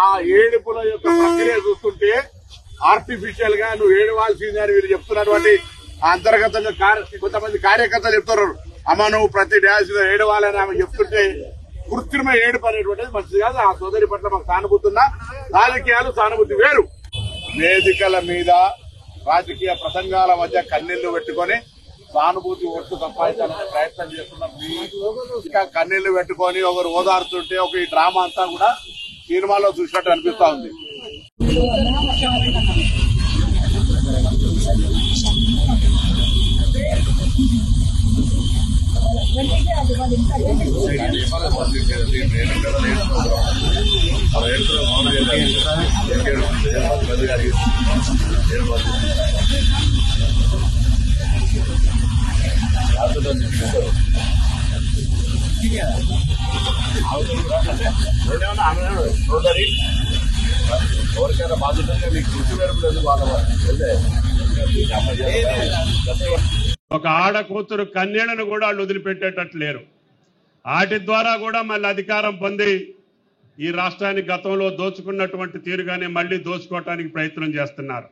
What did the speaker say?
ఆ ఏడుపుల యొక్క ప్రక్రియ చూస్తుంటే ఆర్టిఫిషియల్ గా నువ్వు ఏడవాల్సిందని వీళ్ళు చెప్తున్నటువంటి అంతర్గతంగా కొంతమంది కార్యకర్తలు చెప్తున్నారు. అమ్మ నువ్వు ప్రతి డ్యాన్స్ ఏడవాలని ఆమె చెప్తుంటే కృత్రిమ ఏడుపు అనేటువంటిది మంచిది కాదు. ఆ సోదరి పట్ల మాకు సానుభూతి ఉన్నా, రాజకీయాలు సానుభూతి వేరు. వేదికల మీద రాజకీయ ప్రసంగాల మధ్య కన్నీళ్లు పెట్టుకొని సానుభూతి ఓట్లు సంపాదించాలని ప్రయత్నం చేస్తున్నాం. ఇంకా కన్నీళ్లు పెట్టుకొని ఒకరు ఓదారుతుంటే ఒక ఈ డ్రామా అంతా కూడా సినిమాలో చూసినట్టు అనిపిస్తా ఉంది. ఎవరికైనా బాధ్యతగా మీకు కృషి మెరుపులేదు ఒక ఆడ కూతురు కన్యలను కూడా వాళ్ళు వదిలిపెట్టేటట్లు లేరు. వాటి ద్వారా కూడా మళ్ళీ అధికారం పొంది ఈ రాష్ట్రాన్ని గతంలో దోచుకున్నటువంటి తీరుగానే మళ్ళీ దోచుకోవటానికి ప్రయత్నం చేస్తున్నారు.